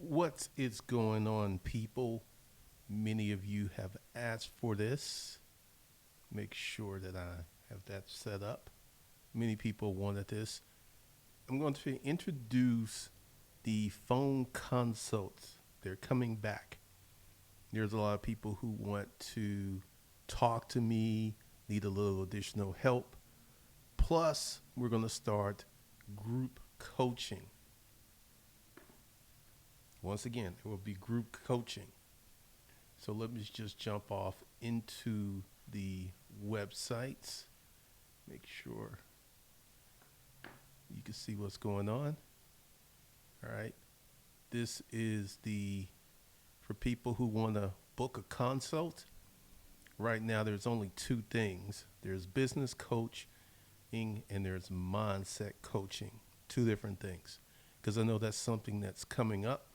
What is going on, people? Many of you have asked for this. Make sure that I have that set up. Many people wanted this. I'm going to introduce the phone consults. They're coming back. There's a lot of people who want to talk to me, need a little additional help. Plus, we're going to start group coaching. Once again, it will be group coaching. So let me just jump off into the websites. Make sure you can see what's going on. All right. This is for people who want to book a consult. Right now, there's only two things. There's business coaching and there's mindset coaching. Two different things. Because I know that's something that's coming up.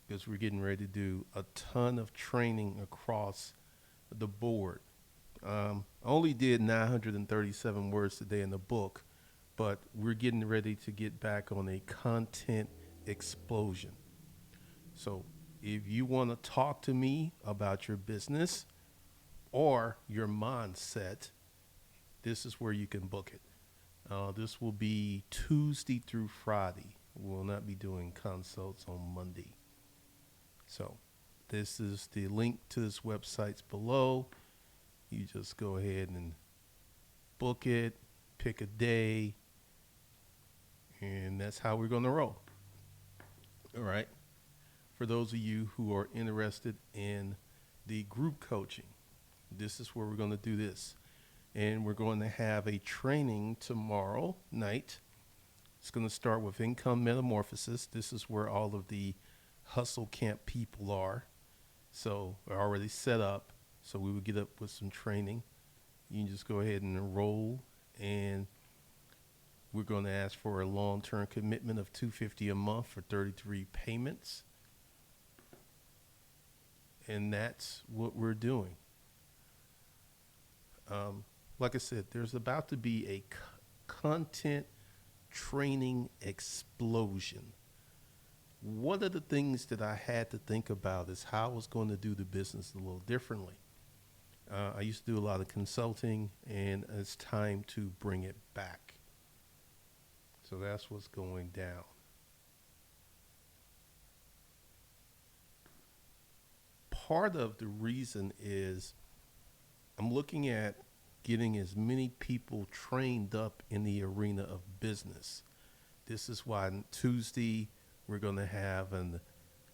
Because we're getting ready to do a ton of training across the board. I only did 937 words today in the book, but we're getting ready to get back on a content explosion. So if you want to talk to me about your business or your mindset, this is where you can book it. This will be Tuesday through Friday. We will not be doing consults on Monday. So this is the link to this website's below. You just go ahead and book it, pick a day, and that's how we're going to roll. All right. For those of you who are interested in the group coaching, this is where we're going to do this. And we're going to have a training tomorrow night. It's going to start with income metamorphosis. This is where all of the hustle camp people are. So we're already set up. So we will get up with some training. You can just go ahead and enroll, and we're going to ask for a long-term commitment of $250 a month for 33 payments. And that's what we're doing. Like I said, there's about to be a content training explosion. One of the things that I had to think about is how I was going to do the business a little differently. I used to do a lot of consulting, and it's time to bring it back. So that's what's going down. Part of the reason is I'm looking at getting as many people trained up in the arena of business. This is why on Tuesday we're going to have an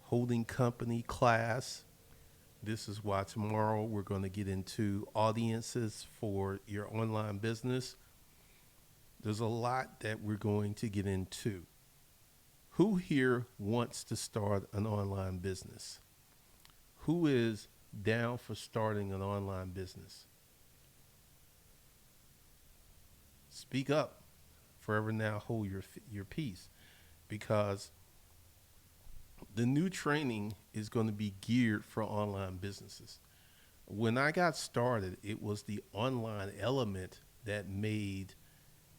holding company class. This is why tomorrow we're going to get into audiences for your online business. There's a lot that we're going to get into. Who here wants to start an online business? Who is down for starting an online business? Speak up. Forever now hold your peace, because the new training is going to be geared for online businesses. When I got started, it was the online element that made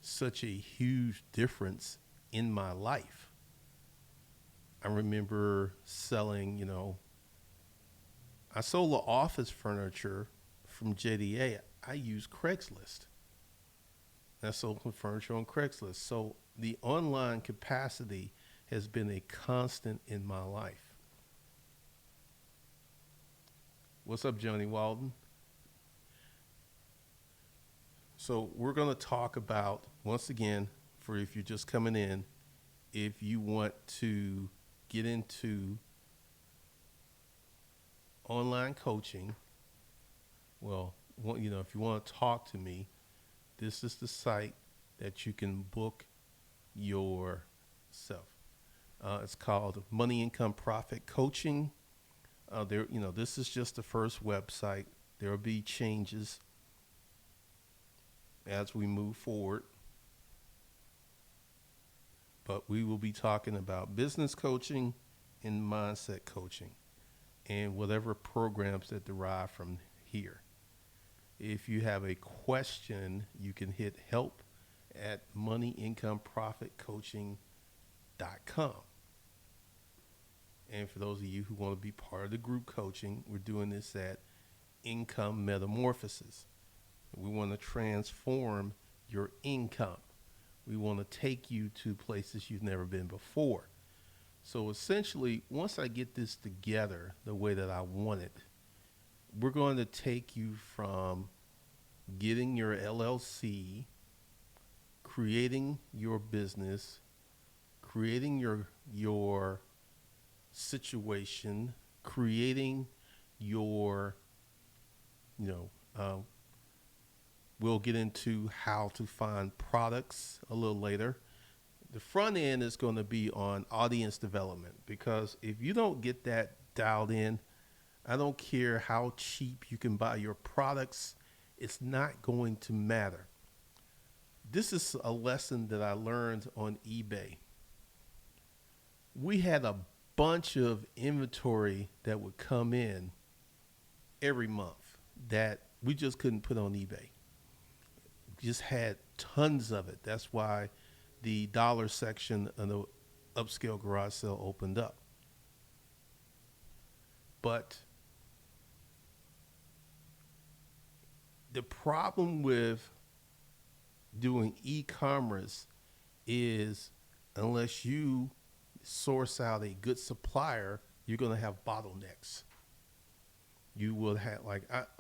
such a huge difference in my life. I remember selling, I sold the office furniture from JDA. I used Craigslist. I sold furniture on Craigslist. So the online capacity has been a constant in my life. What's up, Johnny Walden? So we're going to talk about, once again, for if you're just coming in, if you want to get into online coaching, well, if you want to talk to me, this is the site that you can book yourself. It's called Money Income Profit Coaching. This is just the first website. There will be changes as we move forward. But we will be talking about business coaching and mindset coaching and whatever programs that derive from here. If you have a question, you can hit help at moneyincomeprofitcoaching.com. And for those of you who want to be part of the group coaching, we're doing this at Income Metamorphosis. We want to transform your income. We want to take you to places you've never been before. So essentially, once I get this together the way that I want it, we're going to take you from getting your LLC, creating your business, creating your situation, creating your, we'll get into how to find products a little later. The front end is going to be on audience development, because if you don't get that dialed in, I don't care how cheap you can buy your products, it's not going to matter. This is a lesson that I learned on eBay. We had a bunch of inventory that would come in every month that we just couldn't put on eBay. We just had tons of it. That's why the dollar section of the upscale garage sale opened up. But the problem with doing e-commerce is, unless you source out a good supplier, you're going to have bottlenecks. You will have,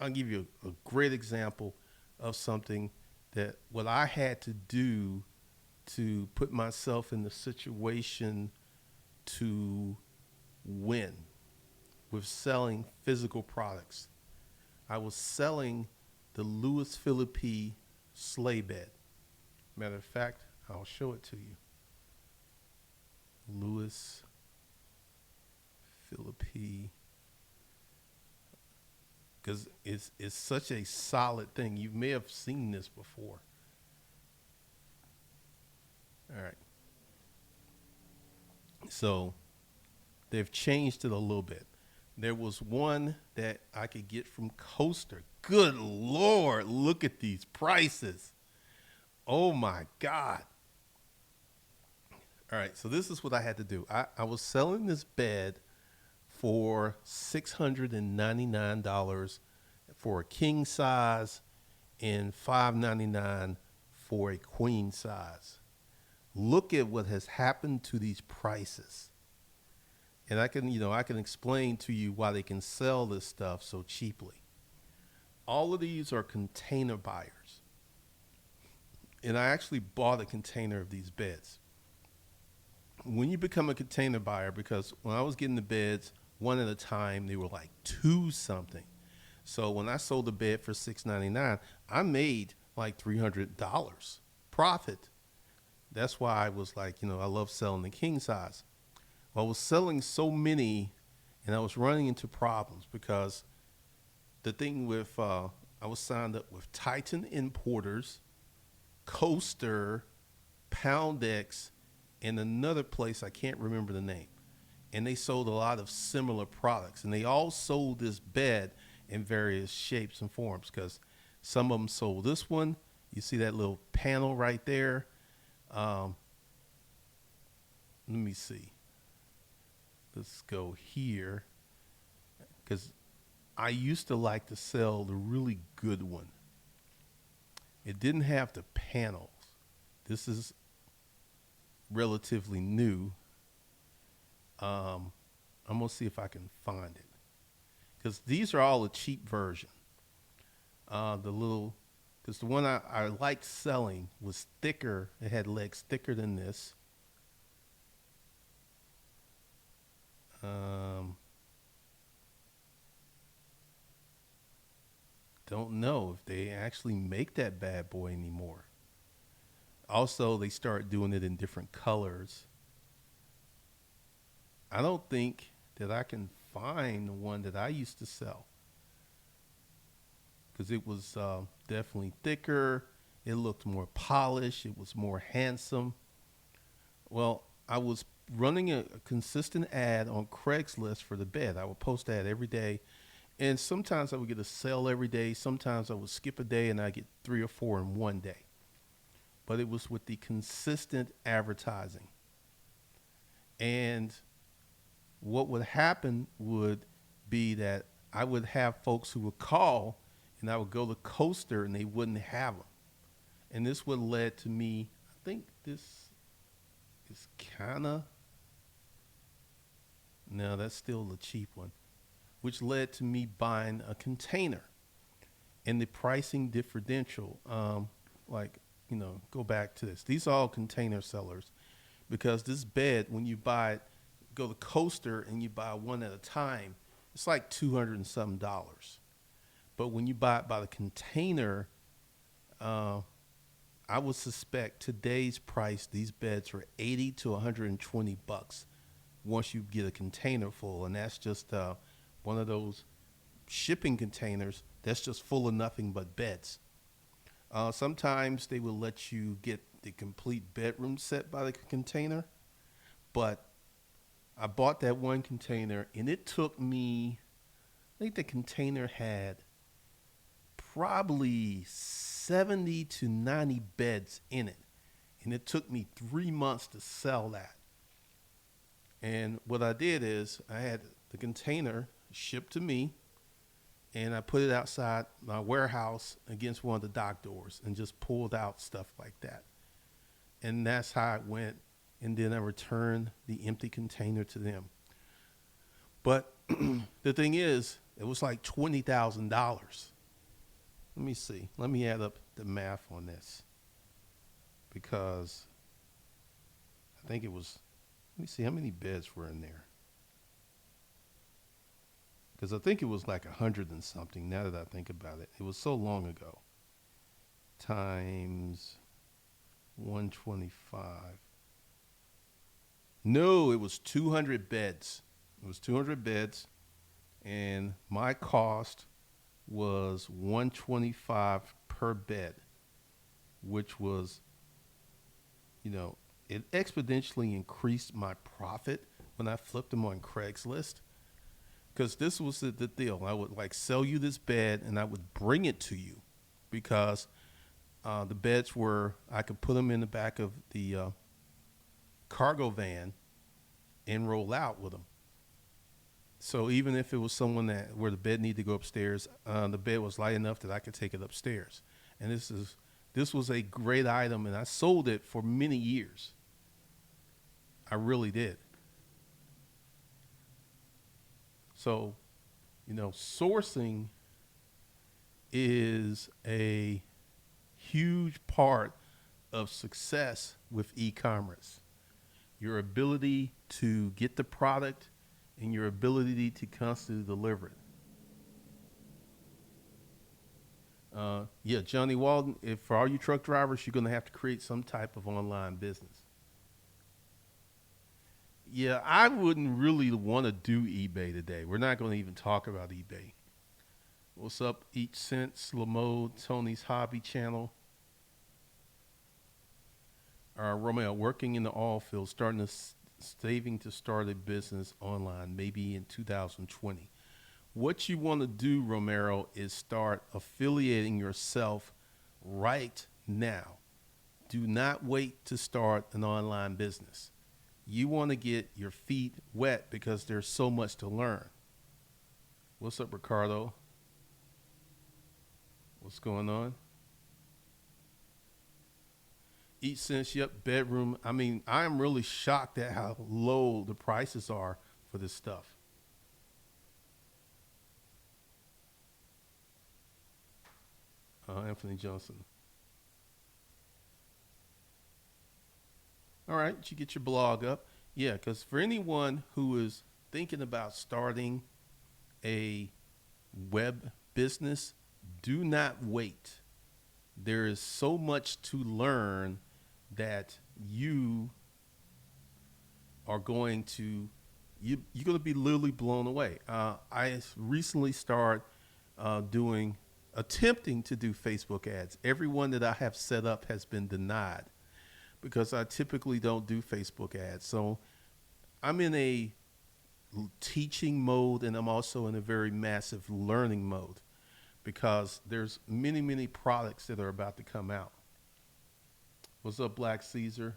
I'll give you a great example of something that what I had to do to put myself in the situation to win with selling physical products. I was selling the Louis Philippe sleigh bed. Matter of fact, I'll show it to you. Louis Philippe, because it's such a solid thing. You may have seen this before. All right. So they've changed it a little bit. There was one that I could get from Coaster. Good Lord, look at these prices. Oh my God. All right, so this is what I had to do. I was selling this bed for $699 for a king size and $599 for a queen size. Look at what has happened to these prices. And I can explain to you why they can sell this stuff so cheaply. All of these are container buyers. And I actually bought a container of these beds. When you become a container buyer, because when I was getting the beds one at a time, they were like $2 something. So when I sold the bed for $699, I made like $300 profit. That's why I was like, I love selling the king size. Well, I was selling so many, and I was running into problems because the thing with, I was signed up with Titan Importers, Coaster, Poundex, and another place, I can't remember the name. And they sold a lot of similar products. And they all sold this bed in various shapes and forms, because some of them sold this one. You see that little panel right there? Let me see. Let's go here, because I used to like to sell the really good one. It didn't have the panels. This is relatively new. I'm going to see if I can find it, because these are all a cheap version. Because the one I liked selling was thicker. It had legs thicker than this. Don't know if they actually make that bad boy anymore. Also, they start doing it in different colors. I don't think that I can find the one that I used to sell, because it was definitely thicker. It looked more polished. It was more handsome. Well, I was running a consistent ad on Craigslist for the bed. I would post that every day. And sometimes I would get a sale every day. Sometimes I would skip a day and I get 3 or 4 in one day. But it was with the consistent advertising. And what would happen would be that I would have folks who would call, and I would go to Coaster, and they wouldn't have them. And this would led to me. I think this is kind of no, that's still the cheap one, which led to me buying a container and the pricing differential. Like go back to this. These are all container sellers because this bed, when you buy it, go to Coaster and you buy one at a time, it's like 200 and some dollars. But when you buy it by the container, uh, I would suspect today's price, these beds are 80 to 120 bucks once you get a container full. And that's just one of those shipping containers that's just full of nothing but beds. Sometimes they will let you get the complete bedroom set by the container, but I bought that one container and it took me, I think the container had probably 70 to 90 beds in it. And it took me 3 months to sell that. And what I did is I had the container shipped to me and I put it outside my warehouse against one of the dock doors and just pulled out stuff like that. And that's how it went. And then I returned the empty container to them. But the thing is, it was like $20,000. Let me see. Let me add up the math on this because I think it was, let me see how many beds were in there. Because I think it was like 100 and something now that I think about it. It was so long ago. Times 125. No, it was 200 beds. It was 200 beds. And my cost was 125 per bed, which was, it exponentially increased my profit when I flipped them on Craigslist. Because this was the deal. I would like sell you this bed and I would bring it to you because the beds were, I could put them in the back of the cargo van and roll out with them. So even if it was someone that where the bed needed to go upstairs, the bed was light enough that I could take it upstairs. And this was a great item, and I sold it for many years. I really did. So, sourcing is a huge part of success with e-commerce. Your ability to get the product and your ability to constantly deliver it. Yeah, Johnny Walden, if for all you truck drivers, you're going to have to create some type of online business. Yeah, I wouldn't really want to do eBay today. We're not going to even talk about eBay. What's up, Each Sense, Lamo, Tony's Hobby Channel. Romeo, working in the oil field, saving to start a business online, maybe in 2020. What you want to do, Romero, is start affiliating yourself right now. Do not wait to start an online business. You want to get your feet wet because there's so much to learn. What's up, Ricardo? What's going on? Each sense, yep, bedroom. I mean, I'm really shocked at how low the prices are for this stuff. Anthony Johnson. All right, you get your blog up. Yeah, because for anyone who is thinking about starting a web business, do not wait. There is so much to learn that you are going to, you're going to be literally blown away. I recently started attempting to do Facebook ads. Everyone that I have set up has been denied because I typically don't do Facebook ads. So I'm in a teaching mode and I'm also in a very massive learning mode because there's many, many products that are about to come out. What's up, Black Caesar?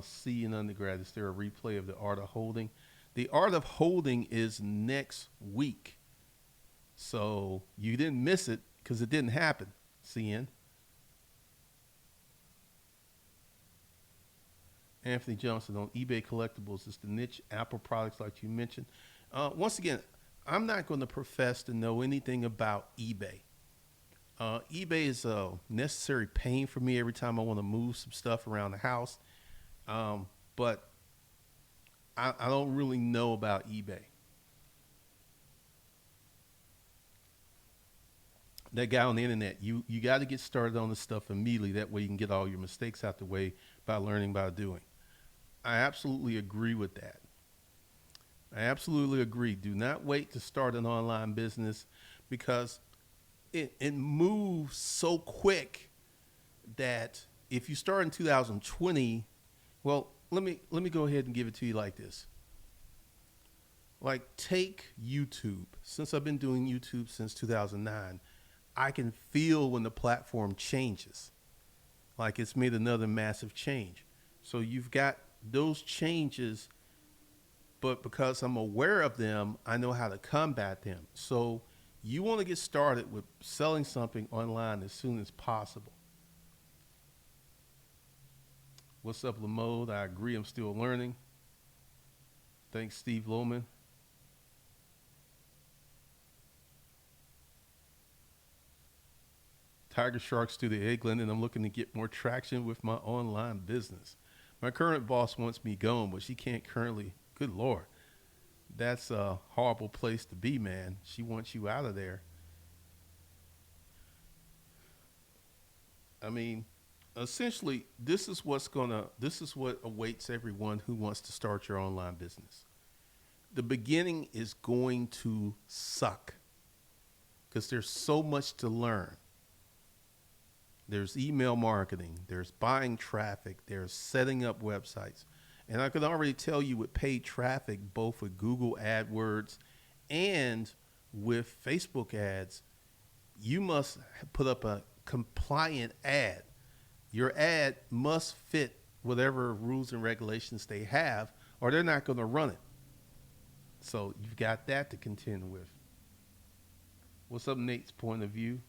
C in undergrad. Is there a replay of the art of holding? The art of holding is next week. So you didn't miss it because it didn't happen, CN. Anthony Johnson on eBay collectibles is the niche Apple products like you mentioned. Once again, I'm not going to profess to know anything about eBay. eBay is a necessary pain for me every time I want to move some stuff around the house. But I don't really know about eBay. That guy on the internet, you got to get started on the stuff immediately. That way you can get all your mistakes out the way by learning by doing. I absolutely agree with that. I absolutely agree. Do not wait to start an online business because it moves so quick that if you start in 2020, well, let me go ahead and give it to you like this. Like take YouTube. Since I've been doing YouTube since 2009, I can feel when the platform changes. Like it's made another massive change. So you've got those changes, but because I'm aware of them, I know how to combat them. So you want to get started with selling something online as soon as possible. What's up, Lamode? I agree, I'm still learning. Thanks, Steve Lohman. Tiger Sharks to the Eggland, and I'm looking to get more traction with my online business. My current boss wants me gone, but she can't currently. Good Lord. That's a horrible place to be, man. She wants you out of there. I mean, essentially, this is what awaits everyone who wants to start your online business. The beginning is going to suck because there's so much to learn. There's email marketing, there's buying traffic, there's setting up websites. And I can already tell you with paid traffic, both with Google AdWords and with Facebook ads, you must put up a compliant ad. Your ad must fit whatever rules and regulations they have, or they're not going to run it. So you've got that to contend with. What's up, Nate's point of view?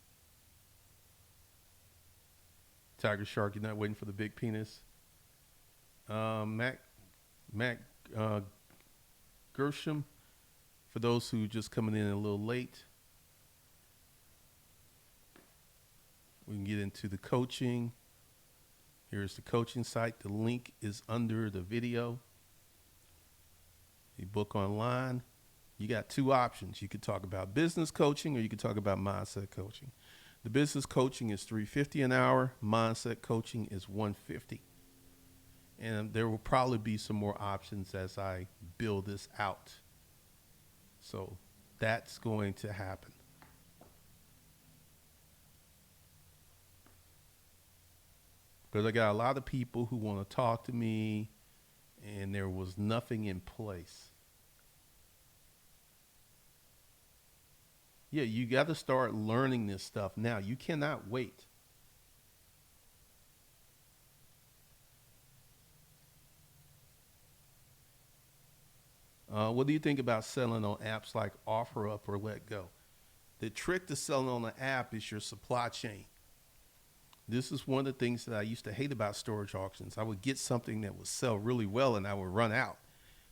Tiger Shark, you're not waiting for the big penis. Mac Gershom, for those who just coming in a little late, we can get into the coaching. Here's the coaching site. The link is under the video. You book online. You got two options. You could talk about business coaching or you could talk about mindset coaching. The business coaching is $350 an hour. Mindset coaching is $150. And there will probably be some more options as I build this out. So that's going to happen. Because I got a lot of people who want to talk to me and there was nothing in place. Yeah, you got to start learning this stuff now. You cannot wait. What do you think about selling on apps like OfferUp or Let Go? The trick to selling on an app is your supply chain. This is one of the things that I used to hate about storage auctions. I would get something that would sell really well and I would run out.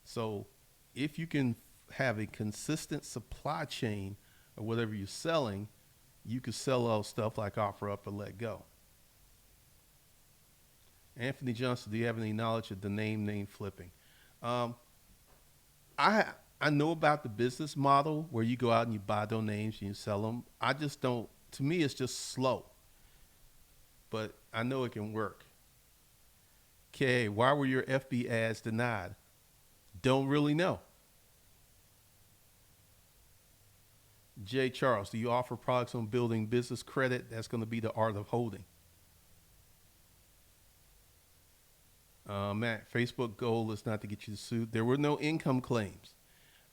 So if you can have a consistent supply chain or whatever you're selling, you could sell all stuff like OfferUp or Let Go. Anthony Johnson, do you have any knowledge of the name flipping? I know about the business model where you go out and you buy domains and you sell them. I just don't, to me, it's just slow. But I know it can work. Okay, why were your FB ads denied? Don't really know. Jay Charles, do you offer products on building business credit? That's going to be the art of holding. Matt, Facebook goal is not to get you sued. There were no income claims.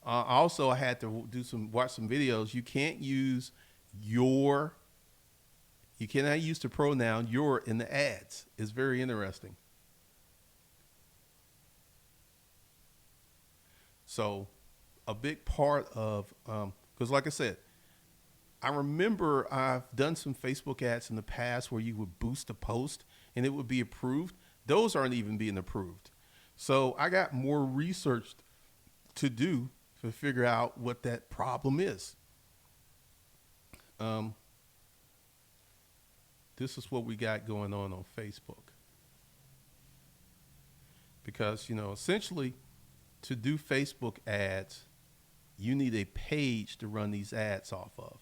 Also, I had to watch some videos. You can't use your, you cannot use the pronoun your in the ads. It's very interesting. So a big part of, because like I said, I remember I've done some Facebook ads in the past where you would boost a post and it would be approved. Those aren't even being approved. So I got more research to do to figure out what that problem is. Um, this is what we got going on Facebook. Because, essentially to do Facebook ads, you need a page to run these ads off of.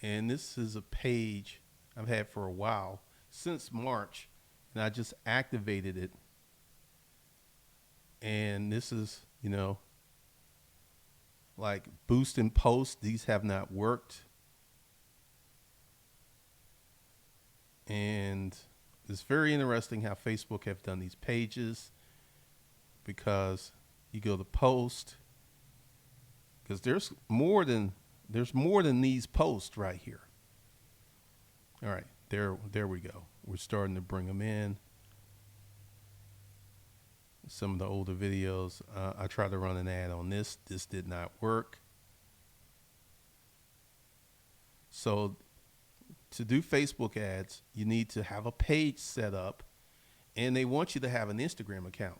And this is a page I've had for a while, since March, and I just activated it. And this is, like boost and post. These have not worked. And it's very interesting how Facebook have done these pages, because you go to post, because there's more than these posts right here. All right, there we go. We're starting to bring them in. Some of the older videos, I tried to run an ad on this. This did not work. So to do Facebook ads, you need to have a page set up, and they want you to have an Instagram account.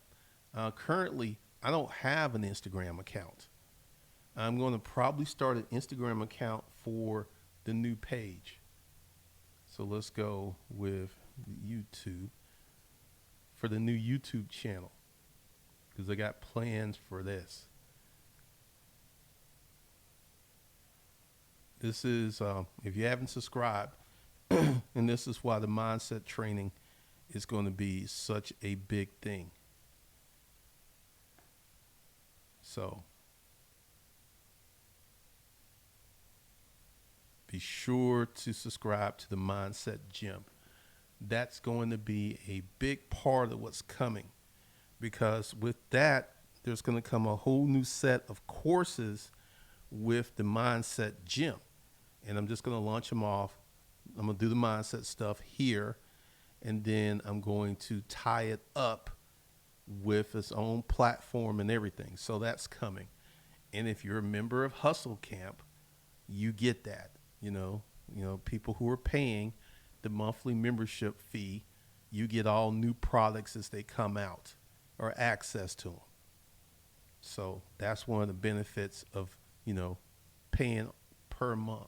Currently, I don't have an Instagram account. I'm going to probably start an Instagram account for the new page. So let's go with YouTube for the new YouTube channel, because I got plans for this. This is, if you haven't subscribed, and this is why the mindset training is going to be such a big thing. So be sure to subscribe to the Mindset Gym. That's going to be a big part of what's coming, because with that, there's going to come a whole new set of courses with the Mindset Gym. And I'm just going to launch them off. I'm going to do the mindset stuff here, and then I'm going to tie it up with its own platform and everything. So that's coming. And if you're a member of Hustle Camp, you get that. People who are paying the monthly membership fee, you get all new products as they come out, or access to them. So that's one of the benefits of, paying per month.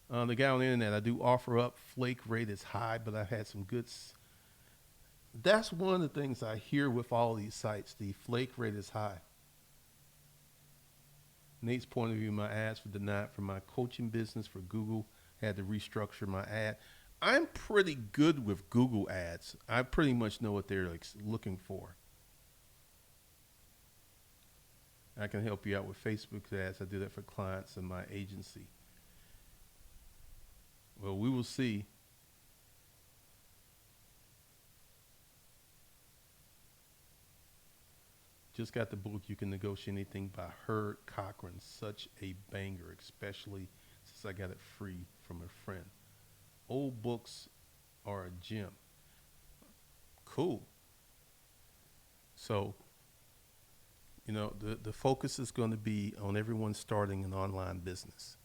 The guy on the internet, I do offer up. Flake rate is high, but I've had some good. That's one of the things I hear with all these sites. The flake rate is high. Nate's point of view, my ads were denied for my coaching business for Google. Had to restructure my ad. I'm pretty good with Google ads. I pretty much know what they're looking for. I can help you out with Facebook ads. I do that for clients in my agency. Well, we will see. Just got the book, You Can Negotiate Anything, by Herb Cochran. Such a banger, especially since I got it free from a friend. Old books are a gem. Cool. So, the focus is going to be on everyone starting an online business.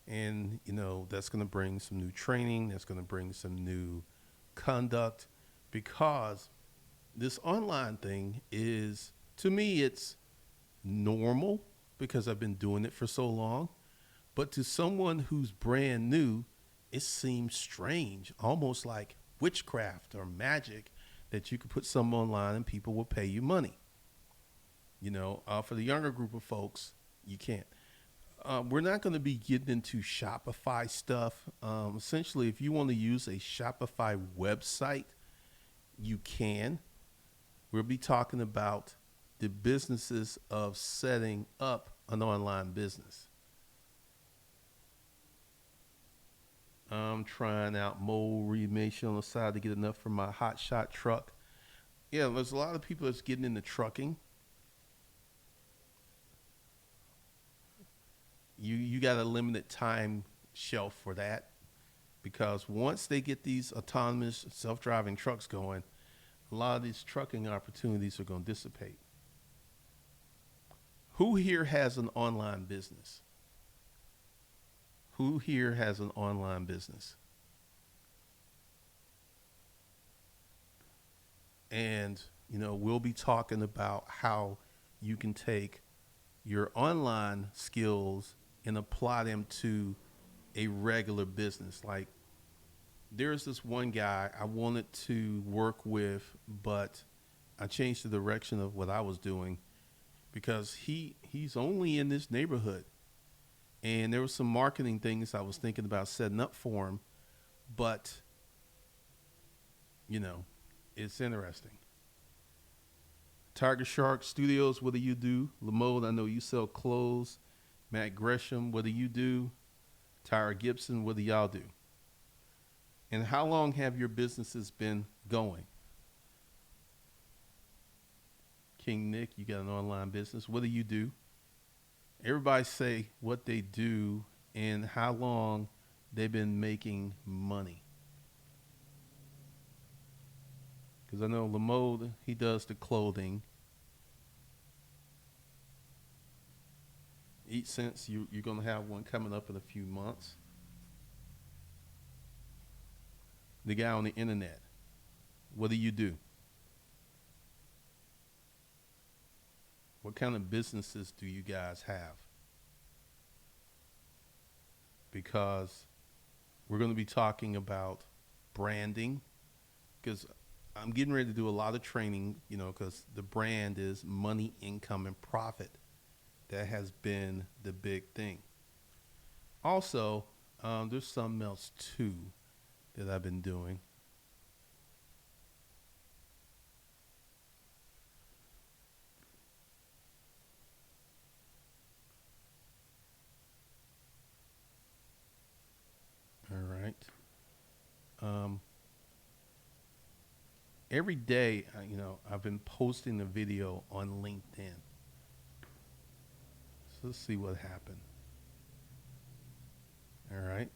And, that's going to bring some new training. That's going to bring some new conduct, because this online thing is, to me, it's normal because I've been doing it for so long. But to someone who's brand new, it seems strange, almost like witchcraft or magic, that you could put something online and people will pay you money. For the younger group of folks, you can't. We're not going to be getting into Shopify stuff. Essentially, if you want to use a Shopify website, you can. We'll be talking about the businesses of setting up an online business. I'm trying out mold remation on the side to get enough for my hot shot truck. Yeah, there's a lot of people that's getting into trucking. You got a limited time shelf for that. because once they get these autonomous self-driving trucks going, a lot of these trucking opportunities are going to dissipate. Who here has an online business? Who here has an online business? And, we'll be talking about how you can take your online skills and apply them to a regular business. Like, there's this one guy I wanted to work with, but I changed the direction of what I was doing because he's only in this neighborhood. And there were some marketing things I was thinking about setting up for him, but it's interesting. Tiger Shark Studios, what do you do? Lamode, I know you sell clothes. Matt Gresham, what do you do? Tyra Gibson, what do y'all do? And how long have your businesses been going? King Nick, you got an online business. What do you do? Everybody say what they do and how long they've been making money. Because I know Lamode, he does the clothing. Eat Sense, you're going to have one coming up in a few months. The guy on the internet, what do you do? What kind of businesses do you guys have? Because we're going to be talking about branding, because I'm getting ready to do a lot of training, because the brand is money, income, and profit. That has been the big thing. Also, there's something else too that I've been doing. All right. Every day, I've been posting a video on LinkedIn. So let's see what happened. All right.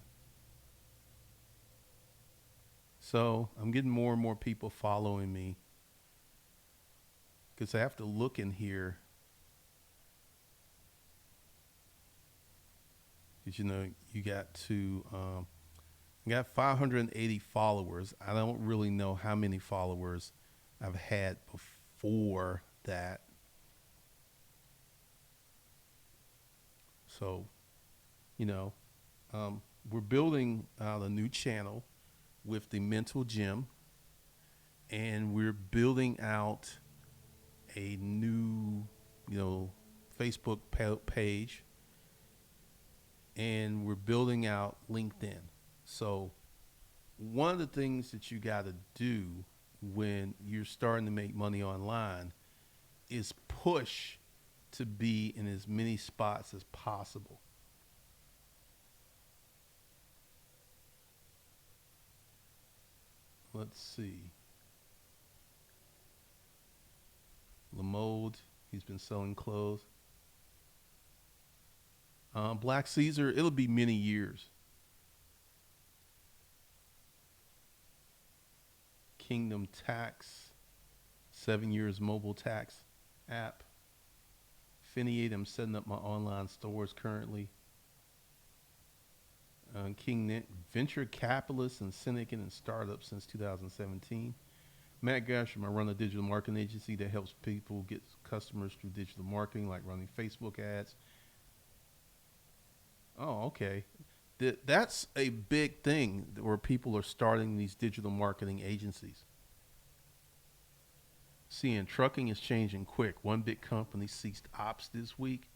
So I'm getting more and more people following me because I have to look in here. Because, you got 580 followers. I don't really know how many followers I've had before that. So, we're building out a new channel with the mental gym, and we're building out a new, Facebook page, and we're building out LinkedIn. So one of the things that you got to do when you're starting to make money online is push to be in as many spots as possible. Let's see. Lamode, he's been selling clothes. Black Caesar, it'll be many years. Kingdom Tax, 7 years mobile tax app. Finiate, I'm setting up my online stores currently. King Nick, venture capitalist and syndicate and startup since 2017. Matt Gresham, I run a digital marketing agency that helps people get customers through digital marketing, like running Facebook ads. Oh, okay. That's a big thing where people are starting these digital marketing agencies. Seeing trucking is changing quick. One big company ceased ops this week.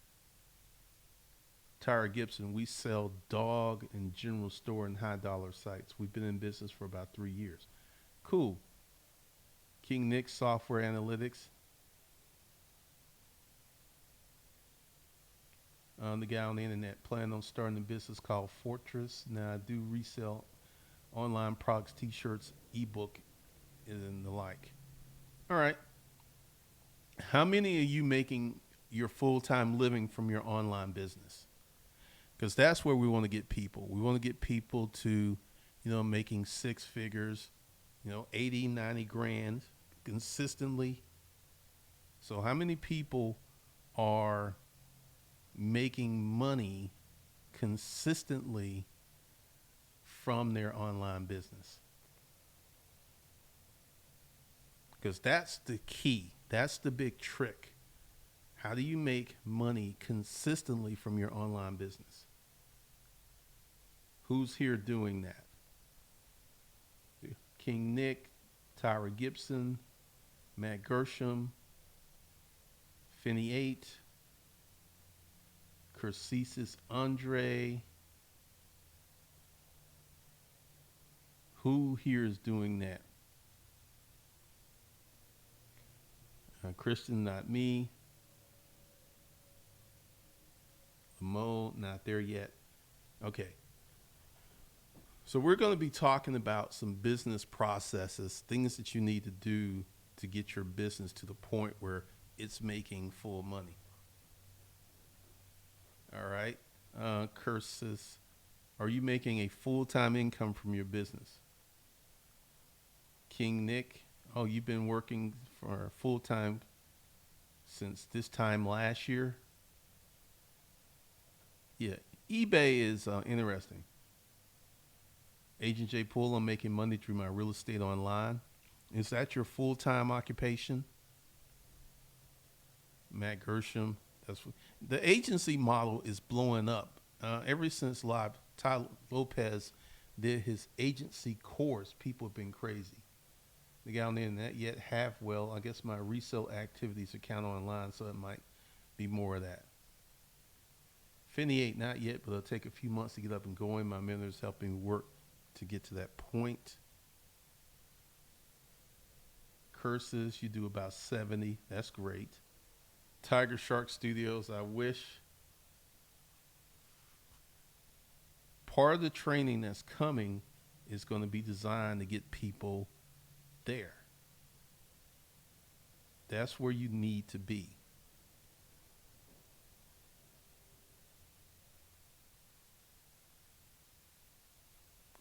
Tyra Gibson, we sell dog and general store and high dollar sites. We've been in business for about 3 years. Cool. King Nick, software analytics. The guy on the internet, planning on starting a business called Fortress. Now I do resell online products, t-shirts, ebook, and the like. All right. How many are you making your full-time living from your online business? Because that's where we want to get people. We want to get people to making six figures, 80, 90 grand consistently. So how many people are making money consistently from their online business? Because that's the key. That's the big trick. How do you make money consistently from your online business? Who's here doing that? King Nick, Tyra Gibson, Matt Gershom, Finney 8, Cursesis Andre. Who here is doing that? Kristen, not me. Mo, not there yet. Okay. So we're going to be talking about some business processes, things that you need to do to get your business to the point where it's making full money. All right. Curses, are you making a full-time income from your business? King Nick, oh, you've been working for full-time since this time last year? Yeah, eBay is interesting. Agent J. Poole, I'm making money through my real estate online. Is that your full-time occupation? Matt Gershom, the agency model is blowing up. Ever since Ty Lopez did his agency course, people have been crazy. The guy on the internet yet I guess my resale activities are counted online, so it might be more of that. Finney 8, not yet, but it'll take a few months to get up and going. My mentor is helping me work to get to that point. Curses, you do about 70. That's great. Tiger Shark Studios, I wish. Part of the training that's coming is going to be designed to get people there. That's where you need to be.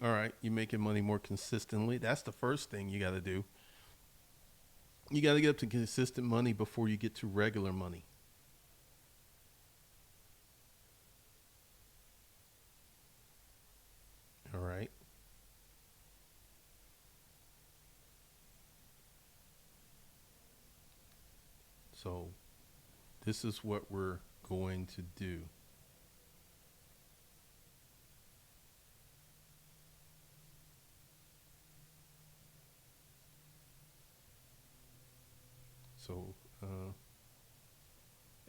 All right, you're making money more consistently. That's the first thing you got to do. You got to get up to consistent money before you get to regular money. All right. So this is what we're going to do. So,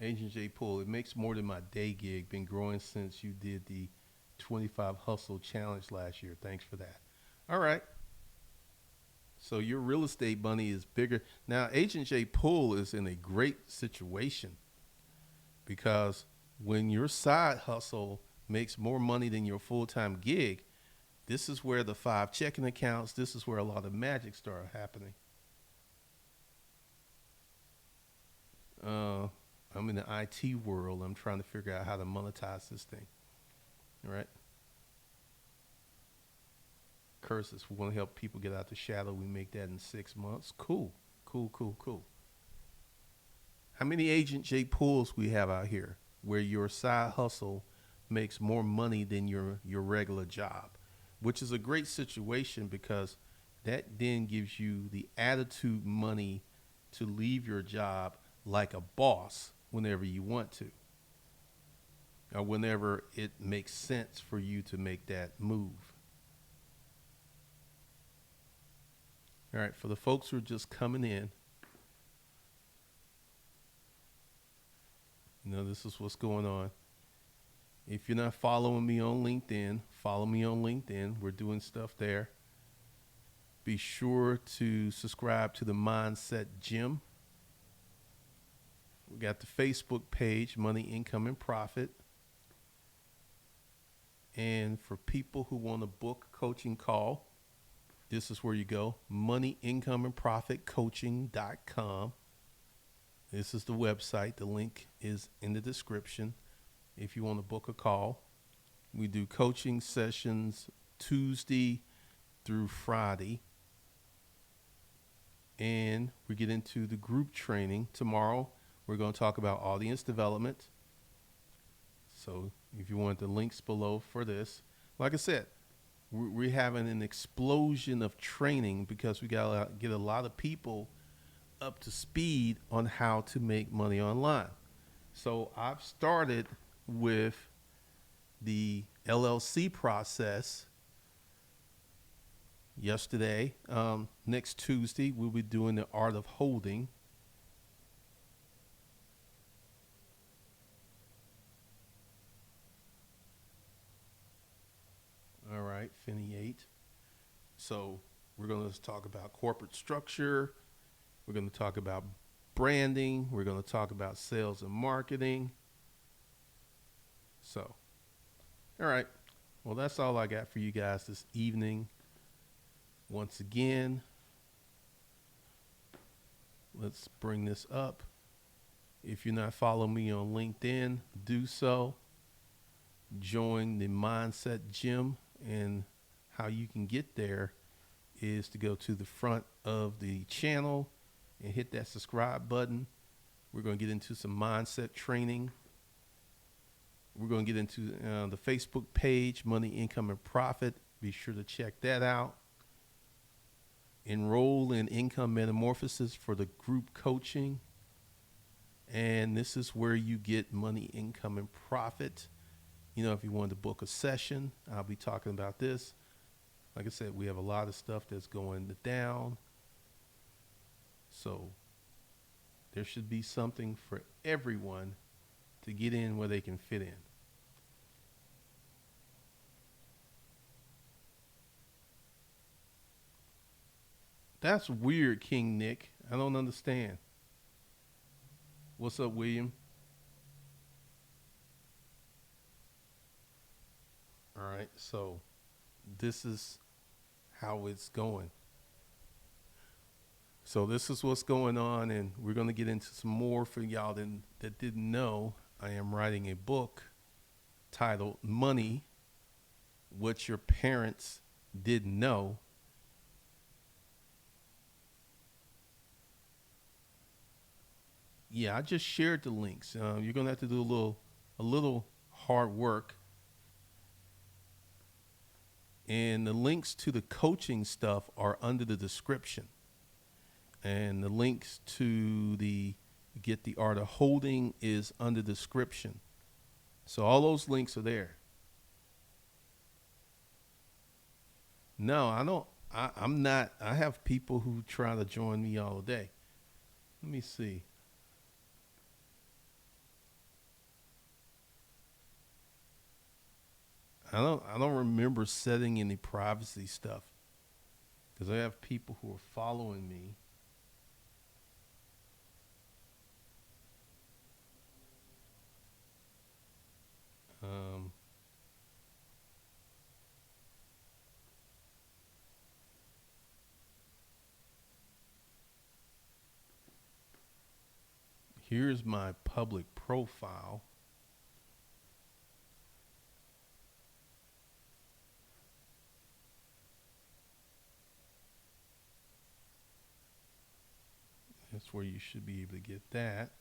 Agent J. Poole, it makes more than my day gig. Been growing since you did the 25 Hustle Challenge last year. Thanks for that. All right. So your real estate money is bigger. Now, Agent J. Poole is in a great situation because when your side hustle makes more money than your full-time gig, this is where the 5 checking accounts, this is where a lot of magic start happening. I'm in the IT world. I'm trying to figure out how to monetize this thing. All right. Curses. We want to help people get out the shadow. We make that in 6 months. Cool. How many Agent J. Pools we have out here where your side hustle makes more money than your regular job, which is a great situation because that then gives you the attitude money to leave your job like a boss whenever you want to, or whenever it makes sense for you to make that move. All right, for the folks who are just coming in, this is what's going on. If you're not following me on LinkedIn, follow me on LinkedIn. We're doing stuff there. Be sure to subscribe to the Mindset Gym. We got the Facebook page, Money, Income, and Profit. And for people who want to book a coaching call, this is where you go, Money, Income, and Profit Coaching.com. This is the website. The link is in the description if you want to book a call. We do coaching sessions Tuesday through Friday. And we get into the group training. Tomorrow, we're going to talk about audience development. So if you want the links below for this, like I said, we're having an explosion of training because we got to get a lot of people up to speed on how to make money online. So I've started with the LLC process yesterday. Next Tuesday, we'll be doing the art of holding. All right, Finny 8. So we're going to talk about corporate structure. We're going to talk about branding. We're going to talk about sales and marketing. So, all right. Well, that's all I got for you guys this evening. Once again, let's bring this up. If you're not following me on LinkedIn, do so. Join the Mindset Gym, and how you can get there is to go to the front of the channel and hit that subscribe button. We're going to get into some mindset training. We're going to get into the Facebook page, Money, Income, and Profit. Be sure to check that out. Enroll in Income Metamorphosis for the group coaching. And this is where you get money, income, and profit. You know, if you want to book a session, I'll be talking about this. Like I said, we have a lot of stuff that's going down. So there should be something for everyone to get in where they can fit in. That's weird, King Nick. I don't understand. What's up, William? All right, so this is how it's going. So this is what's going on, and we're going to get into some more for y'all that didn't know. I am writing a book titled Money, What Your Parents Didn't Know. Yeah, I just shared the links. You're going to have to do a little hard work. And the links to the coaching stuff are under the description. And the links to the Get the Art of Holding is under the description. So all those links are there. No, I don't. I'm not. I have people who try to join me all day. Let me see. I don't remember setting any privacy stuff because I have people who are following me. Um, Here's my public profile. That's where you should be able to get that.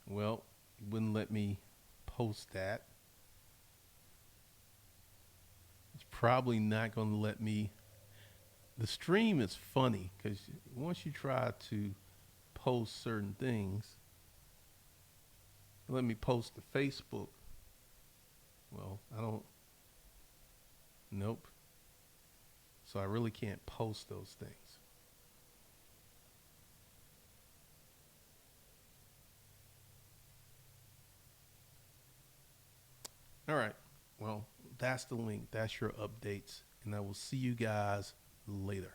Well, it wouldn't let me post that. It's probably not going to let me. The stream is funny because once you try to post certain things, let me post to Facebook. Well, I don't. Nope. So I really can't post those things. All right. Well, that's the link. That's your updates. And I will see you guys later.